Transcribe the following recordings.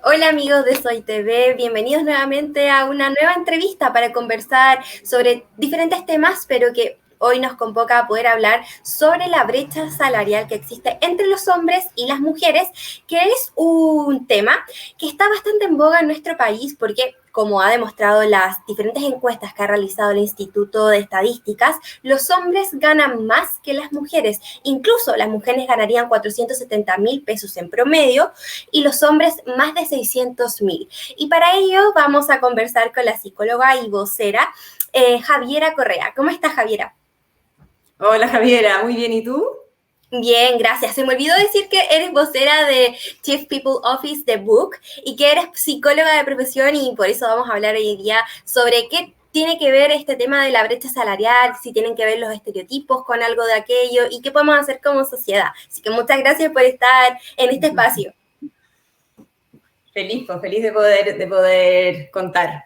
Hola amigos de Soy TV, bienvenidos nuevamente a una nueva entrevista para conversar sobre diferentes temas, pero que hoy nos convoca a poder hablar sobre la brecha salarial que existe entre los hombres y las mujeres, que es un tema que está bastante en boga en nuestro país porque, como ha demostrado las diferentes encuestas que ha realizado el Instituto de Estadísticas, los hombres ganan más que las mujeres. Incluso las mujeres ganarían 470.000 pesos en promedio y los hombres más de 600.000. Y para ello vamos a conversar con la psicóloga y vocera Javiera Correa. ¿Cómo estás, Javiera? Hola Javiera, muy bien, ¿y tú? Bien, gracias. Se me olvidó decir que eres vocera de Chief People Office de Book y que eres psicóloga de profesión y por eso vamos a hablar hoy día sobre qué tiene que ver este tema de la brecha salarial, si tienen que ver los estereotipos con algo de aquello y qué podemos hacer como sociedad. Así que muchas gracias por estar en este espacio. Feliz, pues, feliz de poder contar.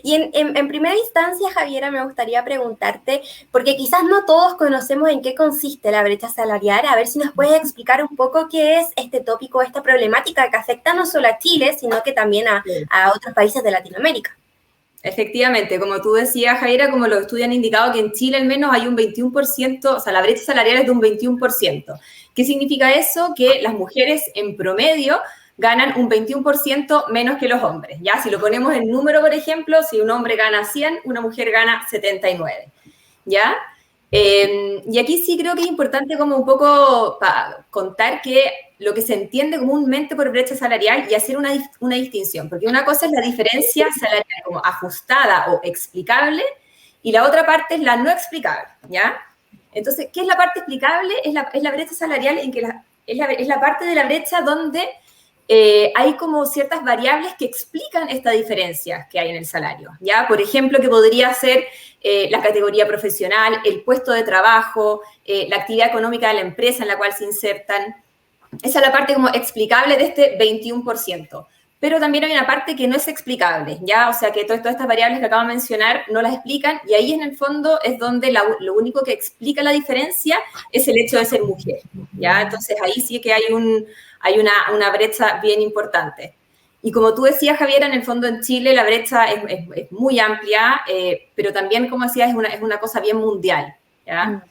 Y en primera instancia, Javiera, me gustaría preguntarte, porque quizás no todos conocemos en qué consiste la brecha salarial, a ver si nos puedes explicar un poco qué es este tópico, esta problemática que afecta no solo a Chile, sino que también a otros países de Latinoamérica. Efectivamente, como tú decías, Javiera, como los estudios han indicado que en Chile al menos hay un 21%, o sea, la brecha salarial es de un 21%. ¿Qué significa eso? Que las mujeres en promedio ganan un 21% menos que los hombres. Ya, si lo ponemos en número, por ejemplo, si un hombre gana 100, una mujer gana 79. ¿Ya? Y aquí sí creo que es importante como un poco contar que lo que se entiende comúnmente por brecha salarial y hacer una distinción, porque una cosa es la diferencia salarial como ajustada o explicable y la otra parte es la no explicable, ¿ya? Entonces, ¿qué es la parte explicable? Es la brecha salarial en que es la parte de la brecha donde hay como ciertas variables que explican esta diferencia que hay en el salario, ¿ya? Por ejemplo, que podría ser la categoría profesional, el puesto de trabajo, la actividad económica de la empresa en la cual se insertan. Esa es la parte como explicable de este 21%. Pero también hay una parte que no es explicable, ¿ya? O sea, que todas estas variables que acabo de mencionar no las explican y ahí en el fondo es donde lo único que explica la diferencia es el hecho de ser mujer, ¿ya? Entonces ahí sí que hay una brecha bien importante. Y como tú decías, Javiera, en el fondo en Chile la brecha es muy amplia, pero también, como decías, es una cosa bien mundial, ¿ya?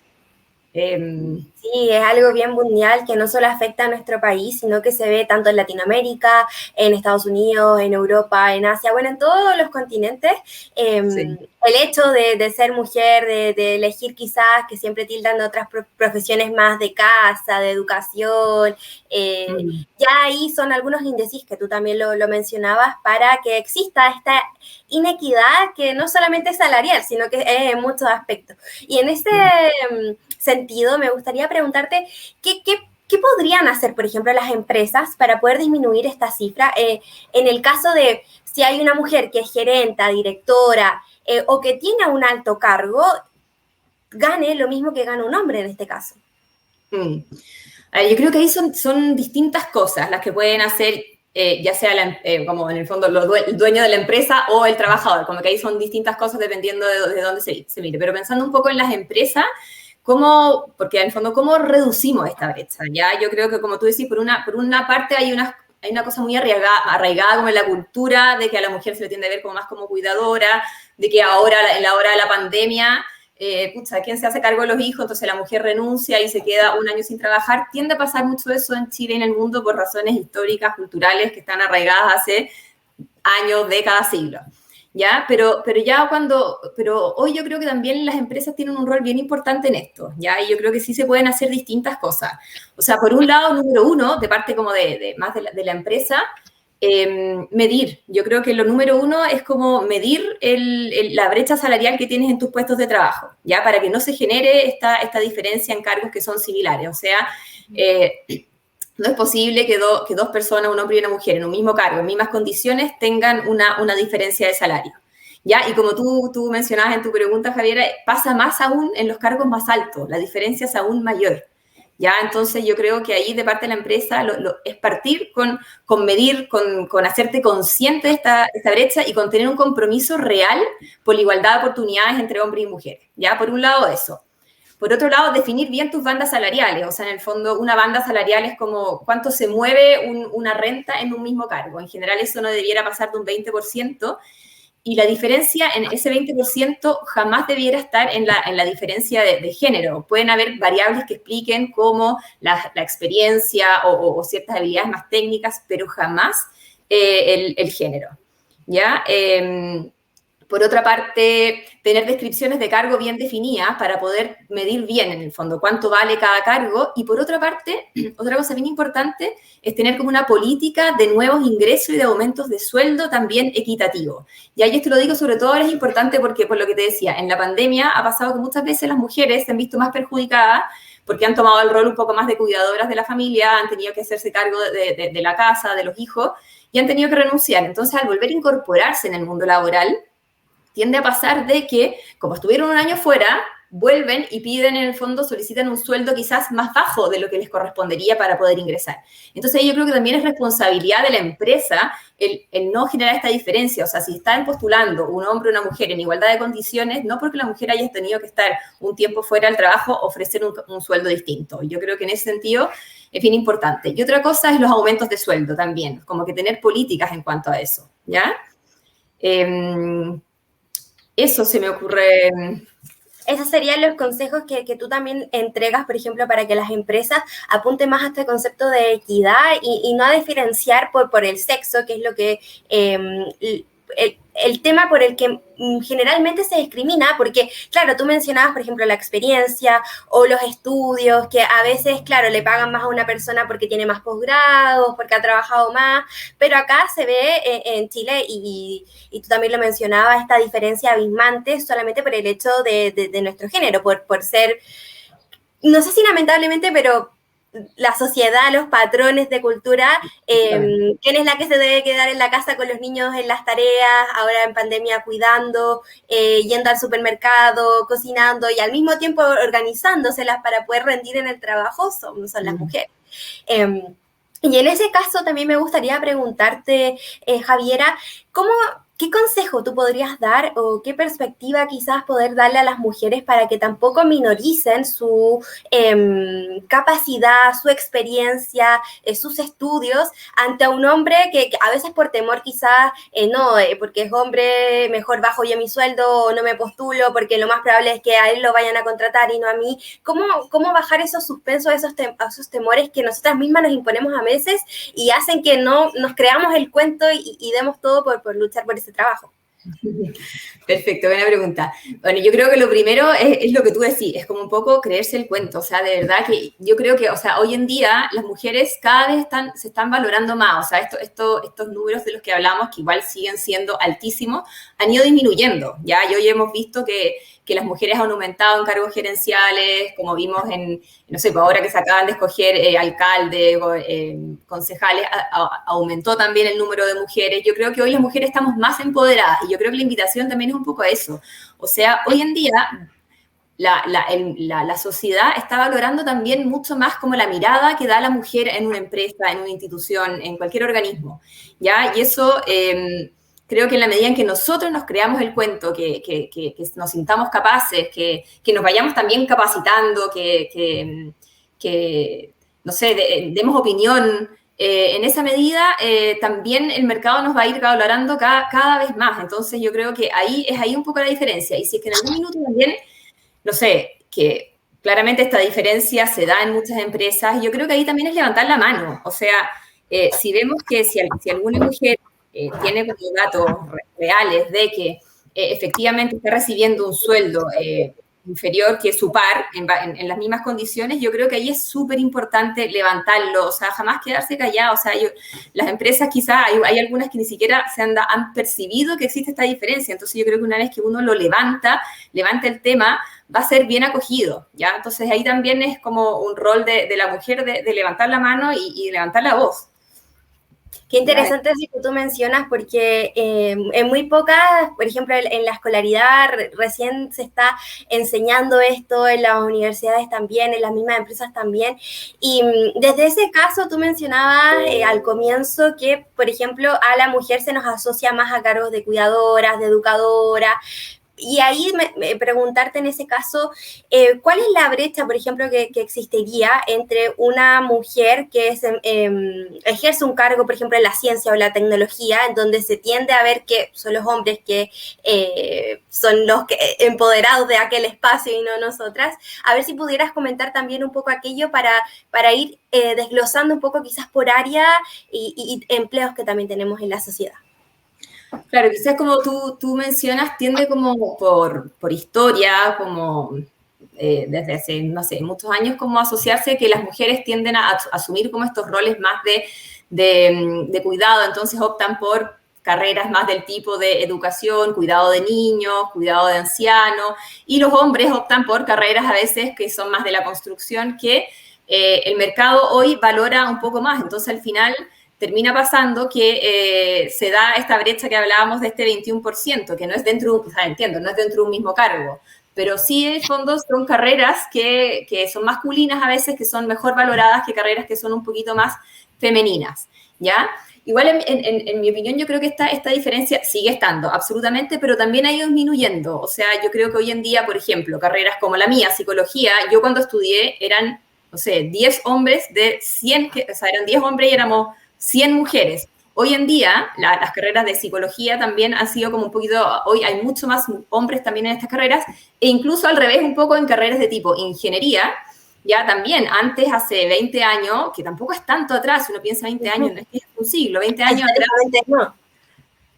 Sí, es algo bien mundial que no solo afecta a nuestro país, sino que se ve tanto en Latinoamérica, en Estados Unidos, en Europa, en Asia, bueno, en todos los continentes. Sí. El hecho de ser mujer, de elegir quizás que siempre tildan de otras profesiones más de casa, de educación, ya ahí son algunos índices que tú también lo mencionabas para que exista esta inequidad que no solamente es salarial, sino que es en muchos aspectos. Y en ese sentido, me gustaría preguntarte, ¿qué podrían hacer, por ejemplo, las empresas para poder disminuir esta cifra? En el caso de si hay una mujer que es gerenta, directora o que tiene un alto cargo, gane lo mismo que gana un hombre en este caso. Yo creo que ahí son distintas cosas las que pueden hacer, ya sea como en el fondo el dueño de la empresa o el trabajador, como que ahí son distintas cosas dependiendo de dónde se mire. Pero pensando un poco en las empresas, porque en el fondo, ¿cómo reducimos esta brecha? ¿Ya? Yo creo que, como tú decís, por una parte hay una cosa muy arraigada como en la cultura, de que a la mujer se le tiende a ver como más como cuidadora, de que ahora, en la hora de la pandemia, ¿quién se hace cargo de los hijos? Entonces la mujer renuncia y se queda un año sin trabajar. Tiende a pasar mucho eso en Chile y en el mundo por razones históricas, culturales, que están arraigadas hace años, décadas, siglos. ¿Ya? Pero hoy yo creo que también las empresas tienen un rol bien importante en esto, ¿ya? Y yo creo que sí se pueden hacer distintas cosas. O sea, por un lado, número uno, de parte como más de la empresa, medir. Yo creo que lo número uno es como medir la brecha salarial que tienes en tus puestos de trabajo, ¿ya? Para que no se genere esta diferencia en cargos que son similares. O sea, no es posible que dos personas, un hombre y una mujer, en un mismo cargo, en mismas condiciones, tengan una diferencia de salario. ¿Ya? Y como tú mencionabas en tu pregunta, Javiera, pasa más aún en los cargos más altos, la diferencia es aún mayor. ¿Ya? Entonces yo creo que ahí de parte de la empresa es partir con medir, con hacerte consciente de esta brecha y con tener un compromiso real por la igualdad de oportunidades entre hombres y mujeres. ¿Ya? Por un lado eso. Por otro lado, definir bien tus bandas salariales. O sea, en el fondo, una banda salarial es como cuánto se mueve una renta en un mismo cargo. En general, eso no debiera pasar de un 20%. Y la diferencia en ese 20% jamás debiera estar en la diferencia de género. Pueden haber variables que expliquen cómo la experiencia o ciertas habilidades más técnicas, pero jamás el género. ¿Ya? Por otra parte, tener descripciones de cargo bien definidas para poder medir bien, en el fondo, cuánto vale cada cargo. Y por otra parte, otra cosa bien importante es tener como una política de nuevos ingresos y de aumentos de sueldo también equitativo. Y ahí esto lo digo sobre todo ahora es importante porque, por lo que te decía, en la pandemia ha pasado que muchas veces las mujeres se han visto más perjudicadas porque han tomado el rol un poco más de cuidadoras de la familia, han tenido que hacerse cargo de la casa, de los hijos, y han tenido que renunciar. Entonces, al volver a incorporarse en el mundo laboral, tiende a pasar de que, como estuvieron un año fuera, vuelven y piden, en el fondo, solicitan un sueldo quizás más bajo de lo que les correspondería para poder ingresar. Entonces, yo creo que también es responsabilidad de la empresa el no generar esta diferencia. O sea, si están postulando un hombre o una mujer en igualdad de condiciones, no porque la mujer haya tenido que estar un tiempo fuera del trabajo, ofrecer un sueldo distinto. Yo creo que en ese sentido es bien importante. Y otra cosa es los aumentos de sueldo también, como que tener políticas en cuanto a eso, ¿ya? Eso se me ocurre. Esos serían los consejos que tú también entregas, por ejemplo, para que las empresas apunten más a este concepto de equidad y no a diferenciar por el sexo, que es lo que el tema por el que generalmente se discrimina, porque, claro, tú mencionabas, por ejemplo, la experiencia o los estudios, que a veces, claro, le pagan más a una persona porque tiene más posgrados, porque ha trabajado más, pero acá se ve en Chile, y tú también lo mencionabas, esta diferencia abismante solamente por el hecho de nuestro género, por ser, no sé si lamentablemente, pero la sociedad, los patrones de cultura, quién es la que se debe quedar en la casa con los niños en las tareas, ahora en pandemia cuidando, yendo al supermercado, cocinando y al mismo tiempo organizándoselas para poder rendir en el trabajo, son las mujeres. Y en ese caso también me gustaría preguntarte, Javiera, ¿qué consejo tú podrías dar o qué perspectiva quizás poder darle a las mujeres para que tampoco minoricen su capacidad, su experiencia, sus estudios ante un hombre que a veces por temor quizás, porque es hombre, mejor bajo yo mi sueldo o no me postulo porque lo más probable es que a él lo vayan a contratar y no a mí? ¿Cómo bajar esos suspensos, esos temores que nosotras mismas nos imponemos a veces y hacen que no nos creamos el cuento y demos todo por luchar por ese trabajo? Perfecto, buena pregunta. Bueno, yo creo que lo primero es lo que tú decís, es como un poco creerse el cuento. O sea, de verdad que yo creo que, o sea, hoy en día las mujeres cada vez se están valorando más. O sea, estos números de los que hablamos, que igual siguen siendo altísimos, han ido disminuyendo. Ya, y hoy hemos visto que las mujeres han aumentado en cargos gerenciales, como vimos no sé, ahora que se acaban de escoger alcaldes, concejales, aumentó también el número de mujeres. Yo creo que hoy las mujeres estamos más empoderadas y yo creo que la invitación también es un poco a eso. O sea, hoy en día la sociedad está valorando también mucho más como la mirada que da la mujer en una empresa, en una institución, en cualquier organismo, ¿ya? Y eso creo que en la medida en que nosotros nos creamos el cuento, que nos sintamos capaces, que nos vayamos también capacitando, que no sé, demos opinión, en esa medida también el mercado nos va a ir valorando cada vez más. Entonces yo creo que es ahí un poco la diferencia. Y si es que en algún minuto también, no sé, que claramente esta diferencia se da en muchas empresas, yo creo que ahí también es levantar la mano. O sea, si vemos que si alguna mujer tiene como datos reales de que efectivamente está recibiendo un sueldo inferior que su par en las mismas condiciones, yo creo que ahí es súper importante levantarlo, o sea, jamás quedarse callado. O sea, las empresas quizás hay algunas que ni siquiera han percibido que existe esta diferencia. Entonces yo creo que una vez que uno lo levanta el tema, va a ser bien acogido, ¿ya? Entonces ahí también es como un rol de la mujer de levantar la mano y levantar la voz. Qué interesante eso que tú mencionas, porque en muy pocas, por ejemplo, en la escolaridad recién se está enseñando esto, en las universidades también, en las mismas empresas también. Y desde ese caso tú mencionabas al comienzo que, por ejemplo, a la mujer se nos asocia más a cargos de cuidadoras, de educadoras, y ahí preguntarte en ese caso, ¿cuál es la brecha, por ejemplo, que existiría entre una mujer que ejerce un cargo, por ejemplo, en la ciencia o la tecnología, en donde se tiende a ver que son los hombres que son los que, empoderados de aquel espacio y no nosotras? A ver si pudieras comentar también un poco aquello para ir desglosando un poco quizás por área y empleos que también tenemos en la sociedad. Claro, quizás como tú mencionas, tiende como por historia, como desde hace, no sé, muchos años, como asociarse que las mujeres tienden a asumir como estos roles más de cuidado, entonces optan por carreras más del tipo de educación, cuidado de niños, cuidado de ancianos, y los hombres optan por carreras a veces que son más de la construcción, que el mercado hoy valora un poco más, entonces al final termina pasando que se da esta brecha que hablábamos de este 21%, que no es dentro, o sea, entiendo, no es dentro de un mismo cargo, pero sí en el fondo son carreras que son masculinas a veces, que son mejor valoradas que carreras que son un poquito más femeninas, ¿ya? Igual en mi opinión yo creo que esta diferencia sigue estando, absolutamente, pero también ha ido disminuyendo. O sea, yo creo que hoy en día, por ejemplo, carreras como la mía, psicología, yo cuando estudié eran, no sé, 10 hombres de 100, o sea, eran 10 hombres y éramos 100 mujeres. Hoy en día, las carreras de psicología también han sido como un poquito, hoy hay mucho más hombres también en estas carreras, e incluso al revés un poco en carreras de tipo ingeniería, ya también, antes, hace 20 años, que tampoco es tanto atrás, uno piensa 20 años, no es que es un siglo, 20 años atrás, no.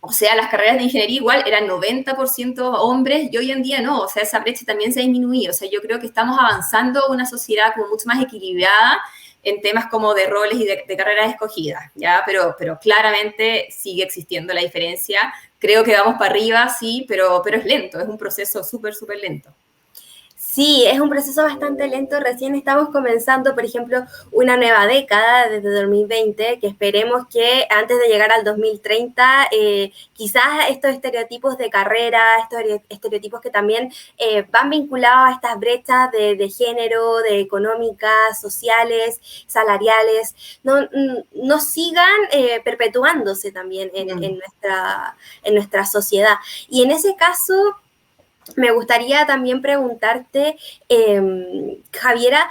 O sea, las carreras de ingeniería igual eran 90% hombres y hoy en día no, o sea, esa brecha también se ha disminuido, o sea, yo creo que estamos avanzando a una sociedad como mucho más equilibrada en temas como de roles y de carreras escogidas, ¿ya? Pero claramente sigue existiendo la diferencia, creo que vamos para arriba, sí, pero es lento, es un proceso súper, súper lento. Sí, es un proceso bastante lento. Recién estamos comenzando, por ejemplo, una nueva década desde 2020, que esperemos que antes de llegar al 2030, quizás estos estereotipos de carrera, estos estereotipos que también van vinculados a estas brechas de género, de económicas, sociales, salariales, no sigan perpetuándose también en nuestra sociedad. Y en ese caso, me gustaría también preguntarte, Javiera,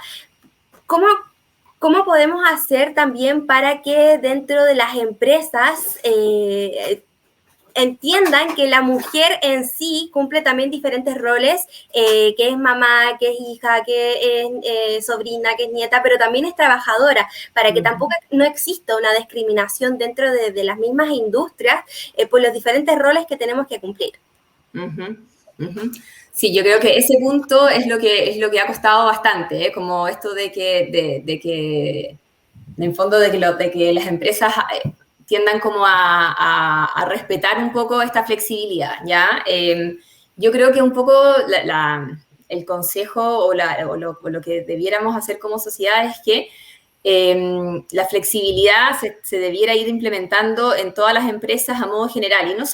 ¿cómo podemos hacer también para que dentro de las empresas entiendan que la mujer en sí cumple también diferentes roles, que es mamá, que es hija, que es sobrina, que es nieta, pero también es trabajadora, para que tampoco no exista una discriminación dentro de las mismas industrias por los diferentes roles que tenemos que cumplir? Sí, yo creo que ese punto es lo que ha costado bastante, ¿eh? Como esto de que, en el fondo, de que las empresas tiendan como a respetar un poco esta flexibilidad, ¿ya? Yo creo que un poco el consejo o lo que debiéramos hacer como sociedad es que la flexibilidad se debiera ir implementando en todas las empresas a modo general, y no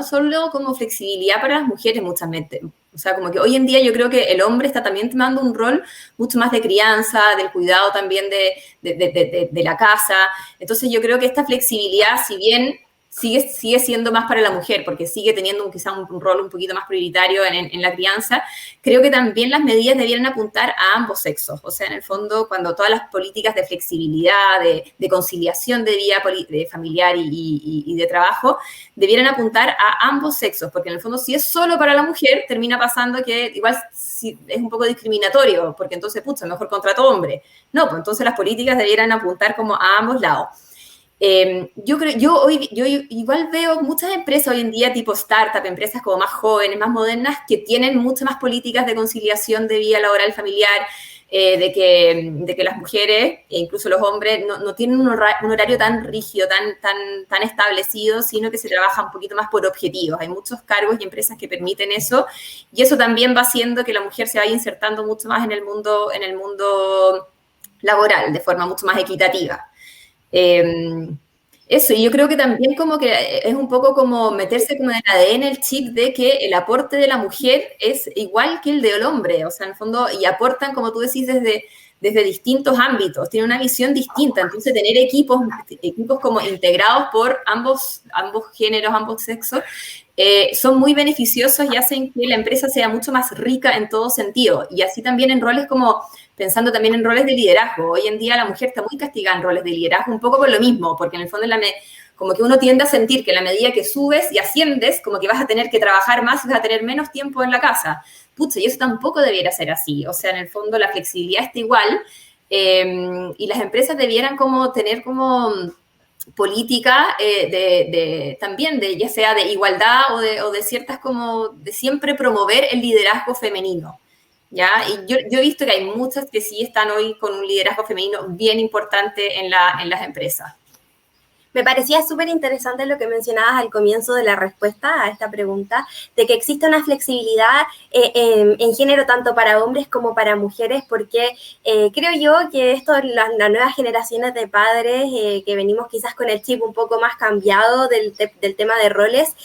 solo como flexibilidad para las mujeres muchas veces. O sea, como que hoy en día yo creo que el hombre está también tomando un rol mucho más de crianza, del cuidado también de la casa. Entonces yo creo que esta flexibilidad, si bien sigue siendo más para la mujer, porque sigue teniendo quizá un rol un poquito más prioritario en la crianza, creo que también las medidas debieran apuntar a ambos sexos. O sea, en el fondo, cuando todas las políticas de flexibilidad, de conciliación de vida de familiar y de trabajo, debieran apuntar a ambos sexos, porque en el fondo, si es solo para la mujer, termina pasando que igual es un poco discriminatorio, porque entonces, pucha, mejor contrato hombre. No, pues entonces las políticas debieran apuntar como a ambos lados. Yo igual veo muchas empresas hoy en día, tipo startup, empresas como más jóvenes, más modernas, que tienen muchas más políticas de conciliación de vida laboral familiar, de que las mujeres, e incluso los hombres, no tienen un horario tan rígido, tan establecido, sino que se trabaja un poquito más por objetivos. Hay muchos cargos y empresas que permiten eso, y eso también va haciendo que la mujer se vaya insertando mucho más en el mundo laboral, de forma mucho más equitativa. Eso, y yo creo que también como que es un poco como meterse como en el ADN el chip de que el aporte de la mujer es igual que el del hombre, o sea, en el fondo, y aportan, como tú decís, desde distintos ámbitos, tienen una visión distinta, entonces tener equipos como integrados por ambos géneros, ambos sexos, son muy beneficiosos y hacen que la empresa sea mucho más rica en todo sentido. Y así también en roles como, pensando también en roles de liderazgo. Hoy en día la mujer está muy castigada en roles de liderazgo, un poco por lo mismo, porque en el fondo como que uno tiende a sentir que a la medida que subes y asciendes, como que vas a tener que trabajar más, vas a tener menos tiempo en la casa. Pucha, y eso tampoco debiera ser así. O sea, en el fondo la flexibilidad está igual, y las empresas debieran como tener como política también ya sea de igualdad o de ciertas como de siempre promover el liderazgo femenino, ¿ya? Y yo he visto que hay muchas que sí están hoy con un liderazgo femenino bien importante en las empresas. Me parecía súper interesante lo que mencionabas al comienzo de la respuesta a esta pregunta, de que existe una flexibilidad en género tanto para hombres como para mujeres, porque creo yo que esto, las nuevas generaciones de padres que venimos quizás con el chip un poco más cambiado del tema de roles,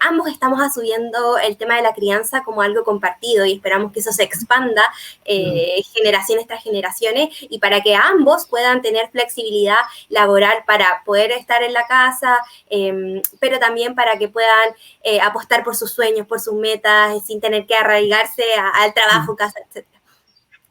ambos estamos asumiendo el tema de la crianza como algo compartido y esperamos que eso se expanda generaciones tras generaciones y para que ambos puedan tener flexibilidad laboral para poder estar en la casa, pero también para que puedan apostar por sus sueños, por sus metas, sin tener que arraigarse al trabajo, casa, etc.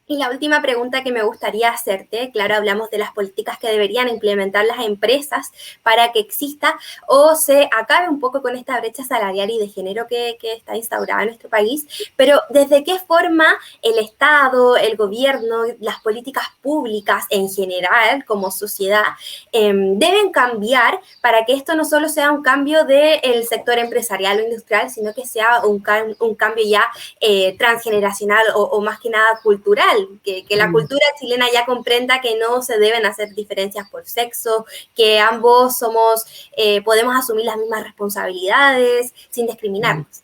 Y la última pregunta que me gustaría hacerte, claro, hablamos de las políticas que deberían implementar las empresas para que exista o se acabe un poco con esta brecha salarial y de género que está instaurada en nuestro país, pero ¿desde qué forma el Estado, el gobierno, las políticas públicas en general como sociedad deben cambiar para que esto no solo sea un cambio del sector empresarial o industrial, sino que sea un cambio ya transgeneracional o más que nada cultural? Que la cultura chilena ya comprenda que no se deben hacer diferencias por sexo, que ambos podemos asumir las mismas responsabilidades sin discriminarnos.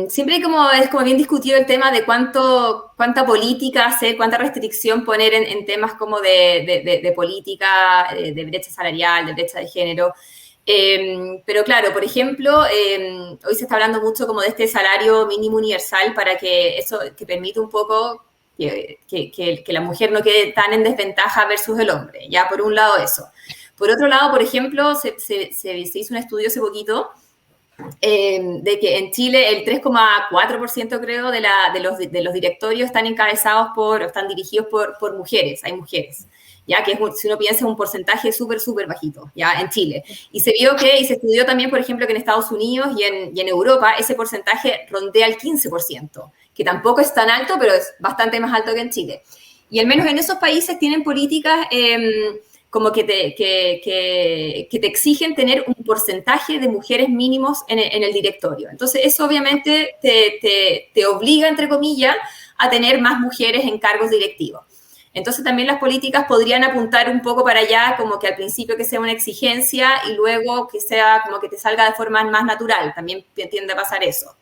Siempre es como bien discutido el tema de cuánta política hacer, cuánta restricción poner en temas como de política, de brecha salarial, de brecha de género. Pero claro, por ejemplo, hoy se está hablando mucho como de este salario mínimo universal para que eso que permite un poco que la mujer no quede tan en desventaja versus el hombre. Ya, por un lado eso. Por otro lado, por ejemplo, se hizo un estudio hace poquito de que en Chile el 3,4% creo de los directorios están encabezados están dirigidos por mujeres, hay mujeres. Ya que si uno piensa es un porcentaje súper bajito, ya, en Chile. Y se estudió también, por ejemplo, que en Estados Unidos y en Europa ese porcentaje rondea el 15%, que tampoco es tan alto, pero es bastante más alto que en Chile. Y al menos en esos países tienen políticas como que te exigen tener un porcentaje de mujeres mínimos en el directorio. Entonces, eso obviamente te obliga, entre comillas, a tener más mujeres en cargos directivos. Entonces también las políticas podrían apuntar un poco para allá, como que al principio que sea una exigencia y luego que sea como que te salga de forma más natural. También tiende a pasar eso.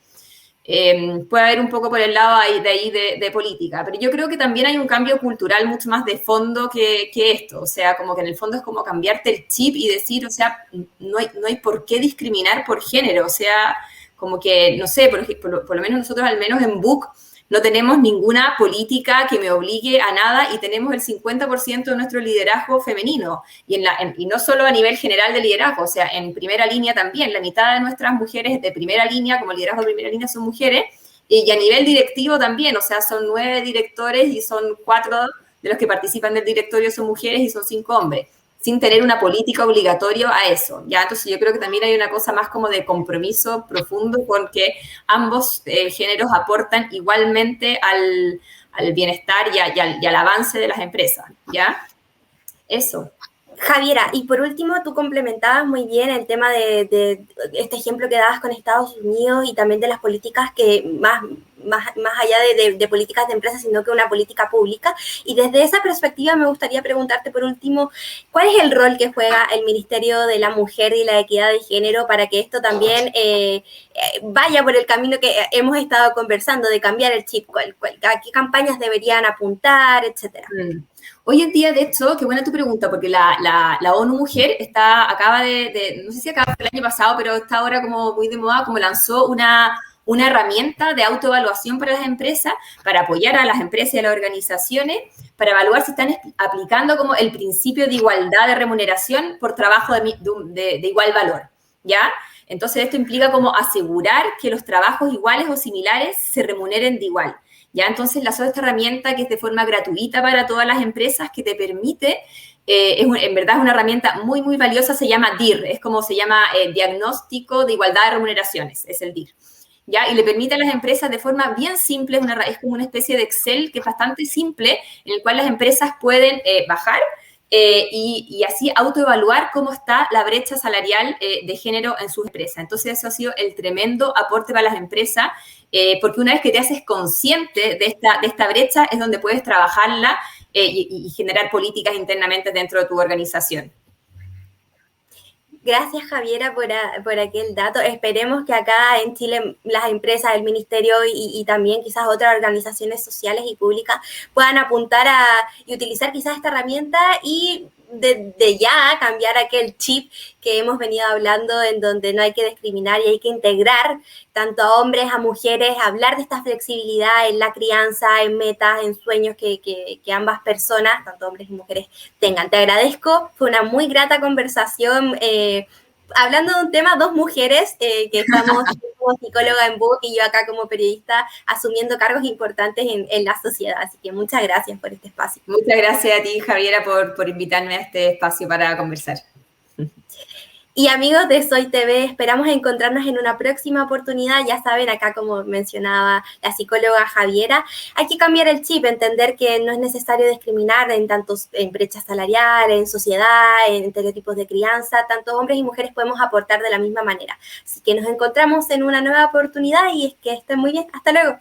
Puede haber un poco por el lado de política, pero yo creo que también hay un cambio cultural mucho más de fondo que esto. O sea, como que en el fondo es como cambiarte el chip y decir, o sea, no hay por qué discriminar por género. O sea, como que, no sé, por lo menos nosotros al menos en BUC no tenemos ninguna política que me obligue a nada y tenemos el 50% de nuestro liderazgo femenino. Y no solo a nivel general de liderazgo, o sea, en primera línea también. La mitad de nuestras mujeres de primera línea, como liderazgo de primera línea, son mujeres. Y a nivel directivo también, o sea, son 9 directores y son 4 de los que participan del directorio son mujeres y son 5 hombres, sin tener una política obligatoria a eso, ¿ya? Entonces yo creo que también hay una cosa más como de compromiso profundo porque ambos géneros aportan igualmente al bienestar y al avance de las empresas, ¿ya? Eso. Javiera, y por último, tú complementabas muy bien el tema de este ejemplo que dabas con Estados Unidos y también de las políticas que más allá de políticas de empresas, sino que una política pública. Y desde esa perspectiva me gustaría preguntarte por último, ¿cuál es el rol que juega el Ministerio de la Mujer y la Equidad de Género para que esto también vaya por el camino que hemos estado conversando, de cambiar el chip? ¿A qué campañas deberían apuntar, etcétera? Hoy en día, de hecho, qué buena tu pregunta, porque la ONU Mujer acaba no sé si acaba el año pasado, pero está ahora como muy de moda, como lanzó una una herramienta de autoevaluación para las empresas, para apoyar a las empresas y a las organizaciones, para evaluar si están aplicando como el principio de igualdad de remuneración por trabajo de igual valor, ¿ya? Entonces, esto implica como asegurar que los trabajos iguales o similares se remuneren de igual, ¿ya? Entonces, lanzó esta herramienta que es de forma gratuita para todas las empresas, que te permite, en verdad es una herramienta muy, muy valiosa, se llama DIR, es como se llama Diagnóstico de Igualdad de Remuneraciones, es el DIR. ¿Ya? Y le permite a las empresas de forma bien simple, es como una especie de Excel que es bastante simple, en el cual las empresas pueden bajar y así autoevaluar cómo está la brecha salarial de género en sus empresas. Entonces, eso ha sido el tremendo aporte para las empresas, porque una vez que te haces consciente de esta brecha, es donde puedes trabajarla y generar políticas internamente dentro de tu organización. Gracias, Javiera, por aquel dato. Esperemos que acá en Chile las empresas, el ministerio y también quizás otras organizaciones sociales y públicas puedan apuntar y utilizar quizás esta herramienta y de ya cambiar aquel chip que hemos venido hablando, en donde no hay que discriminar y hay que integrar tanto a hombres, a mujeres, hablar de esta flexibilidad en la crianza, en metas, en sueños que ambas personas, tanto hombres y mujeres, tengan. Te agradezco, fue una muy grata conversación. Hablando de un tema, dos mujeres que estamos como psicóloga en BUC y yo acá como periodista asumiendo cargos importantes en la sociedad. Así que muchas gracias por este espacio. Muchas gracias a ti, Javiera, por invitarme a este espacio para conversar. Y amigos de Soy TV, esperamos encontrarnos en una próxima oportunidad. Ya saben, acá como mencionaba la psicóloga Javiera, hay que cambiar el chip, entender que no es necesario discriminar en brechas salariales, en sociedad, en estereotipos de crianza. Tanto hombres y mujeres podemos aportar de la misma manera. Así que nos encontramos en una nueva oportunidad y es que estén muy bien. Hasta luego.